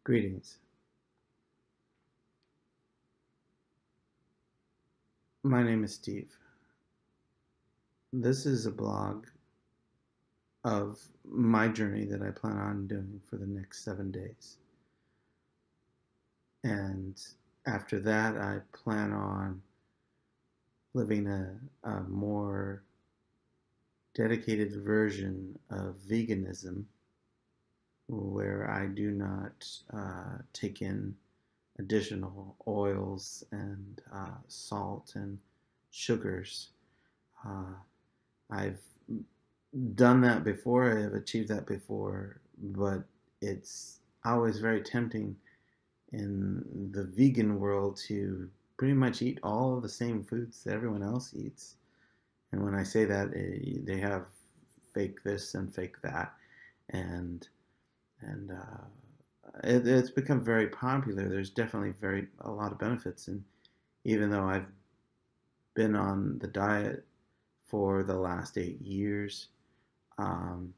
Greetings. My name is Steve. This is a blog of my journey that I plan on doing for the next 7 days. And after that, I plan on living a more dedicated version of veganism where I do not take in additional oils and salt and sugars. Uh, I've done that before, I have achieved that before, but it's always very tempting in the vegan world to pretty much eat all of the same foods that everyone else eats. And when I say that, they have fake this and fake that, and it's become very popular. There's definitely very a lot of benefits, and even though I've been on the diet for the last 8 years, um,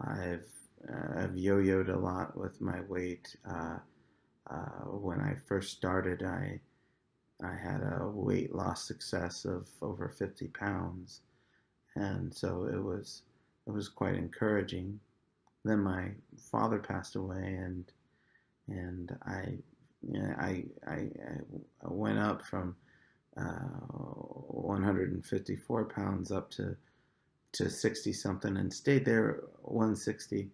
I've I've yo-yoed a lot with my weight. When I first started, I had a weight loss success of over 50 pounds, and so it was quite encouraging. Then my father passed away, and I went up from 154 pounds up to 60 something, and stayed there 161,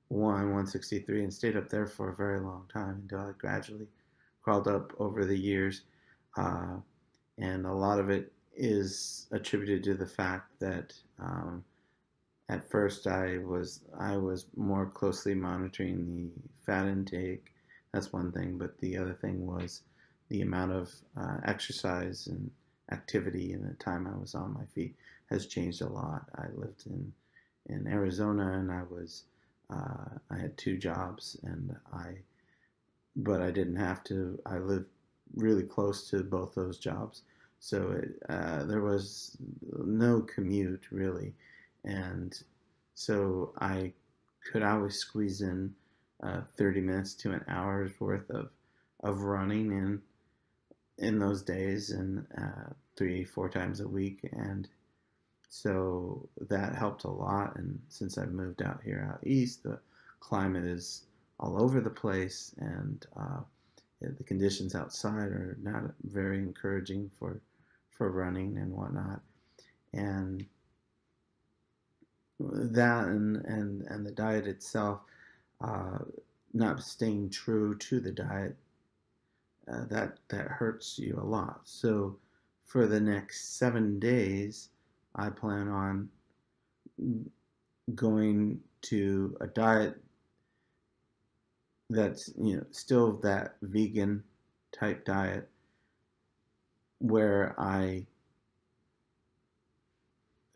163, and stayed up there for a very long time until I gradually crawled up over the years. Uh, and a lot of it is attributed to the fact that at first I was more closely monitoring the fat intake. That's one thing, but the other thing was the amount of exercise and activity in the time I was on my feet has changed a lot. I lived in Arizona, and I had two jobs, and but I didn't have to. I lived really close to both those jobs, so there was no commute really, and so I could always squeeze in 30 minutes to an hour's worth of running in those days, and 3, 4 times a week, and so that helped a lot. And since I moved out here out east, the climate is all over the place, and the conditions outside are not very encouraging for running and whatnot. And that and the diet itself, uh, not staying true to the diet, that hurts you a lot. So for the next 7 days, I plan on going to a diet that's still that vegan type diet where I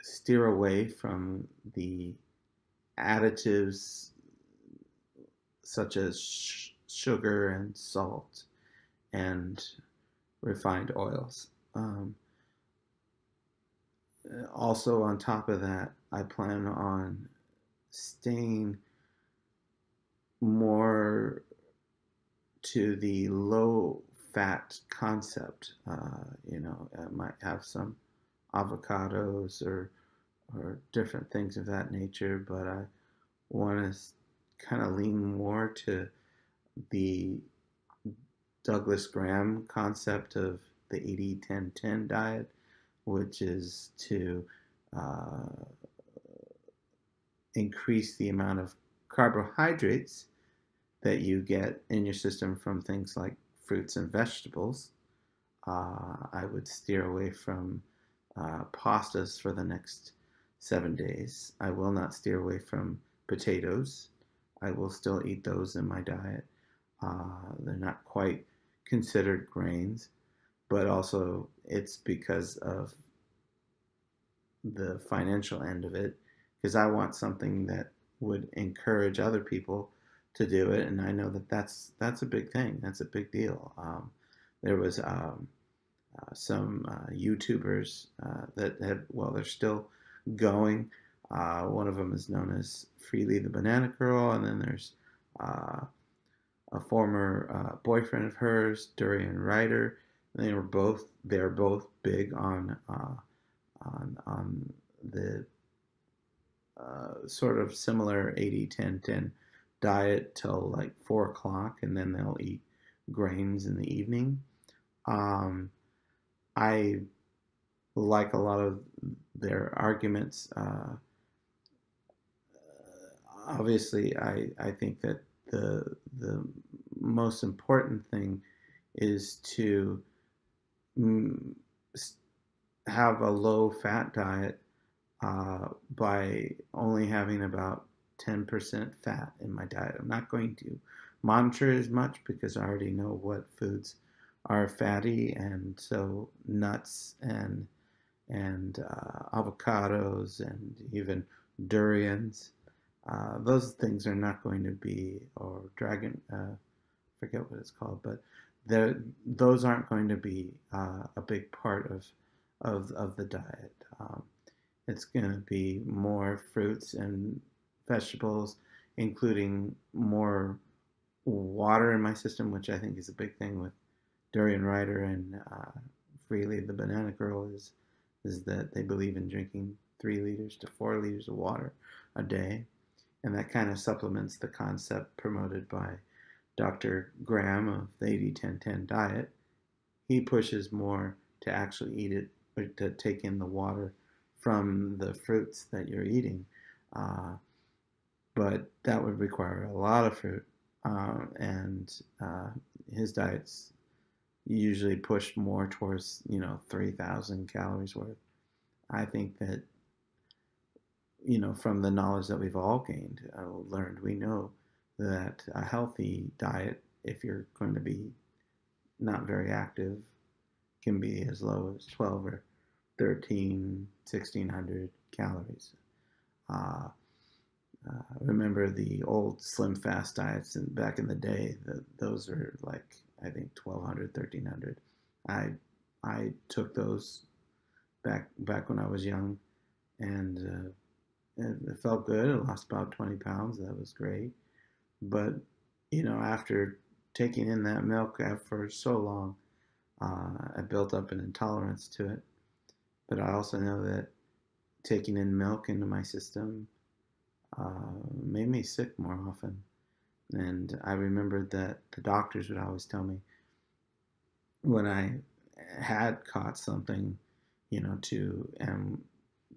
steer away from the additives such as sugar and salt and refined oils. Also, on top of that, I plan on staying more to the low fat concept. I might have some avocados or different things of that nature, but I want to kind of lean more to the Douglas Graham concept of the 80-10-10 diet, which is to uh, increase the amount of carbohydrates that you get in your system from things like fruits and vegetables. I would steer away from pastas for the next 7 days. I will not steer away from potatoes. I will still eat those in my diet. They're not quite considered grains, but also it's because of the financial end of it, because I want something that would encourage other people to do it, and I know that that's a big thing. That's a big deal. There was some YouTubers that have, well, they're still going. One of them is known as Freely the Banana Girl, and then there's uh, a former boyfriend of hers, Durian Ryder. They're both big on the sort of similar 80-10-10 diet till like 4 o'clock, and then they'll eat grains in the evening. Um, I like a lot of their arguments. Obviously, I think that the most important thing is to mm, have a low fat diet by only having about 10% fat in my diet. I'm not going to monitor as much because I already know what foods are fatty, and so nuts and avocados and even durians. Those things are not going to be, or dragon, forget what it's called, but those aren't going to be a big part of the diet. It's going to be more fruits and vegetables, including more water in my system, which I think is a big thing with Durian Ryder and Freely the Banana Girl is that they believe in drinking 3 liters to 4 liters of water a day, and that kind of supplements the concept promoted by Dr. Graham of the 80-10-10 diet. He pushes more to actually eat it, or to take in the water from the fruits that you're eating. Uh, but that would require a lot of fruit, and his diet's usually pushed more towards 3,000 calories worth. I think that from the knowledge that we've all gained, learned, we know that a healthy diet, if you're going to be not very active, can be as low as 12 or 13, 1,600 calories. Uh, Remember the old Slim Fast diets back in the day? Those are like, I think, 1,200, 1,300. I I took those back when I was young, and it felt good. I lost about 20 pounds. That was great. But after taking in that milk for so long, I built up an intolerance to it. But I also know that taking in milk into my system made me sick more often. And I remembered that the doctors would always tell me when I had caught something,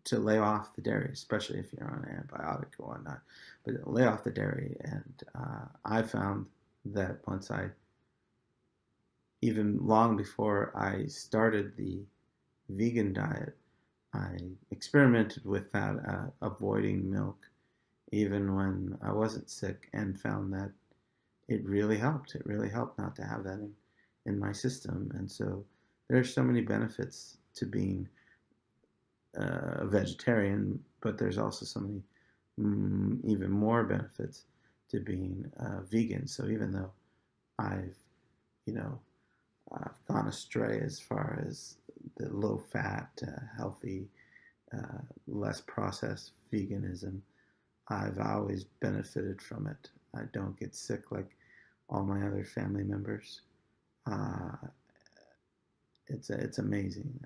to lay off the dairy, especially if you're on an antibiotic or whatnot. But lay off the dairy, and I found that once even long before I started the vegan diet, I experimented with that, avoiding milk, even when I wasn't sick, and found that it really helped. It really helped not to have that in my system. And so there's so many benefits to being a vegetarian, but there's also so many even more benefits to being vegan. So even though I've, you know, I've gone astray as far as the low fat, healthy, less processed veganism, I've always benefited from it. I don't get sick like all my other family members. Uh, it's amazing.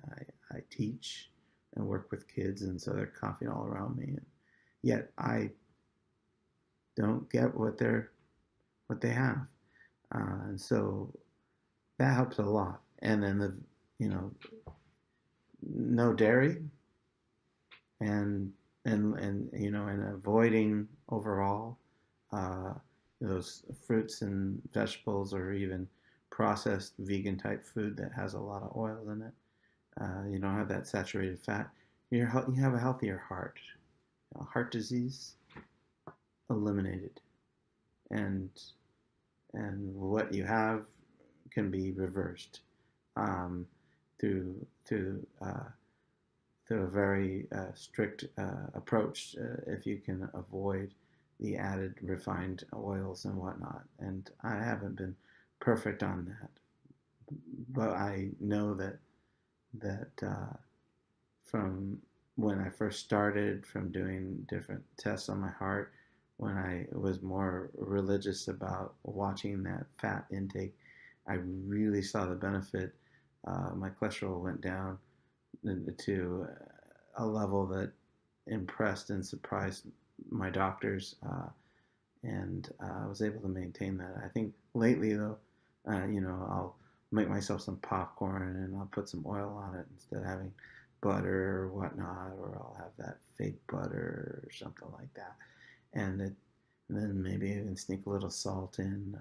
I teach and work with kids, and so they're coughing all around me, and yet I don't get what they have, and so that helps a lot. And then you know no dairy, and and avoiding overall uh, those fruits and vegetables, or even processed vegan type food that has a lot of oil in it. You don't have that saturated fat. You have a healthier heart. Heart disease eliminated, and what you have can be reversed um, through through a very strict approach, if you can avoid the added refined oils and whatnot. And I haven't been perfect on that, but I know that from when I first started, from doing different tests on my heart, when I was more religious about watching that fat intake, I really saw the benefit. My cholesterol went down to a level that impressed and surprised my doctors, and I was able to maintain that. I think lately, though, I'll make myself some popcorn and I'll put some oil on it instead of having butter or whatnot, or I'll have that fake butter or something like that, and then maybe even sneak a little salt in.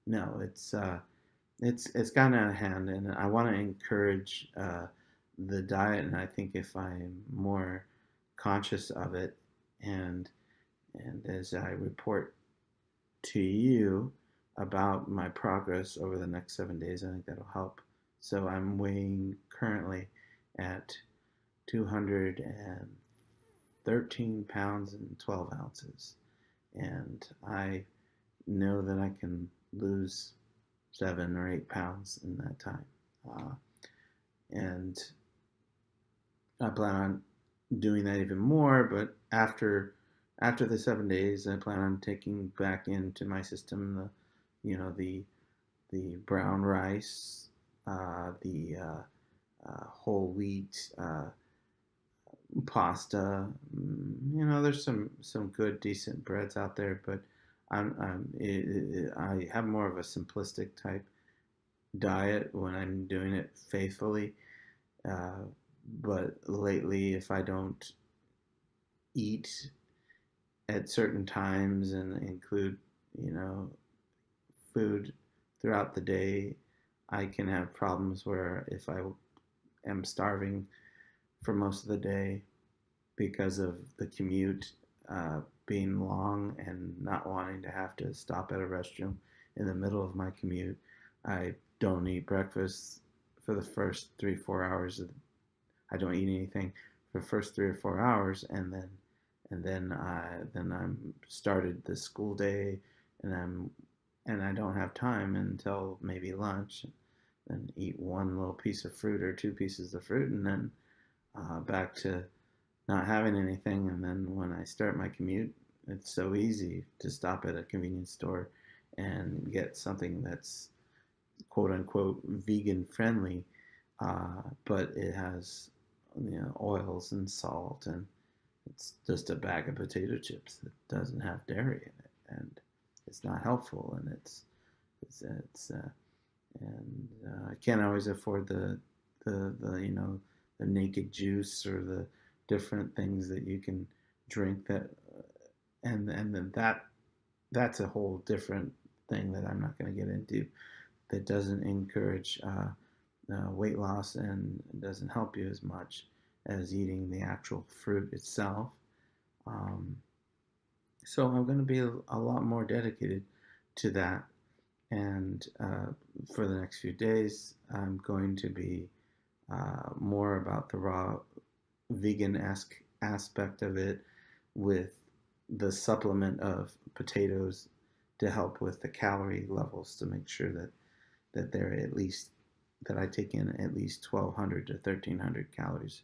No, it's gotten out of hand, and I want to encourage the diet. And I think if I'm more conscious of it, and as I report to you about my progress over the next 7 days, I think that'll help. So I'm weighing currently at 213 pounds and 12 ounces, and I know that I can lose 7 or 8 pounds in that time. Uh, and I plan on doing that even more, but after the 7 days, I plan on taking back into my system the brown rice, the whole wheat pasta. There's some good decent breads out there, but I have more of a simplistic type diet when I'm doing it faithfully. Uh, but lately, if I don't eat at certain times and include, food throughout the day, I can have problems where if I am starving for most of the day because of the commute being long and not wanting to have to stop at a restroom in the middle of my commute, I don't eat breakfast for the first 3 4 hours. I don't eat anything for the first 3 or 4 hours, and then I'm started the school day, and I don't have time until maybe lunch, and eat one little piece of fruit or two pieces of fruit, and then back to not having anything. And then when I start my commute, it's so easy to stop at a convenience store and get something that's quote unquote vegan friendly, but it has oils and salt, and it's just a bag of potato chips that doesn't have dairy in it, and it's not helpful, and it's and I can't always afford the naked juice or the different things that you can drink and then that's a whole different thing that I'm not going to get into, that doesn't encourage weight loss and doesn't help you as much as eating the actual fruit itself. Um, so I'm going to be a lot more dedicated to that. And for the next few days, I'm going to be more about the raw veganesque aspect of it, with the supplement of potatoes to help with the calorie levels, to make sure that they're at least, that I take in at least 1,200 to 1,300 calories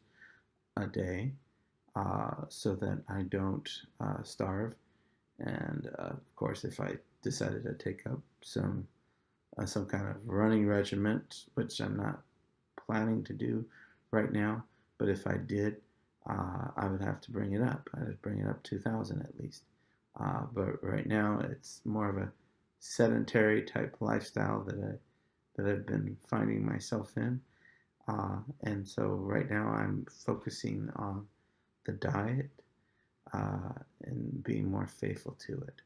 a day, so that I don't starve. And of course, if I decided to take up some kind of running regiment, which I'm not planning to do right now, but if I did, I would have to bring it up. I'd bring it up 2,000 at least. But right now, it's more of a sedentary type lifestyle that I've been finding myself in. And so right now, I'm focusing on the diet and being more faithful to it.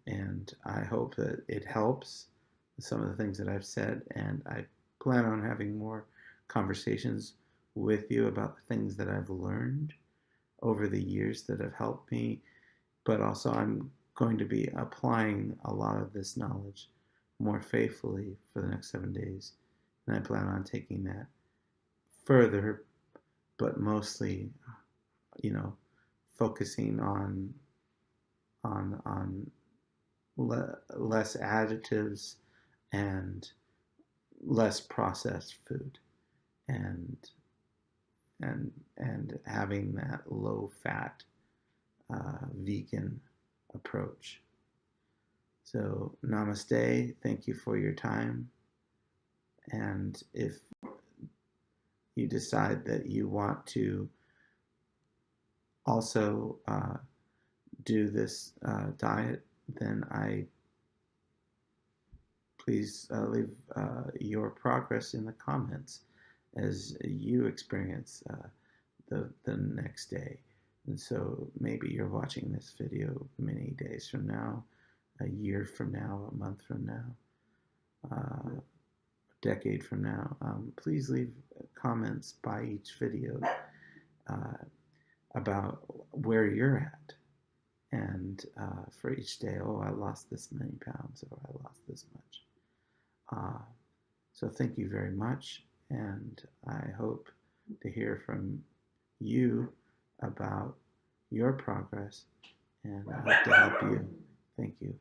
And I hope that it helps, some of the things that I've said, and I plan on having more conversations with you about the things that I've learned over the years that have helped me, but also I'm going to be applying a lot of this knowledge more faithfully for the next 7 days, and I plan on taking that further, but mostly, focusing on less additives and less processed food, and and having that low fat vegan approach. So, namaste. Thank you for your time. And if you decide that you want to also do this diet, then please leave your progress in the comments as you experience the next day. And so maybe you're watching this video many days from now, a year from now, a month from now, a decade from now. Please leave comments by each video uh, about where you're at. And for each day, oh, I lost this many pounds, or I lost this much. So thank you very much, and I hope to hear from you about your progress, and I hope to help you. Thank you.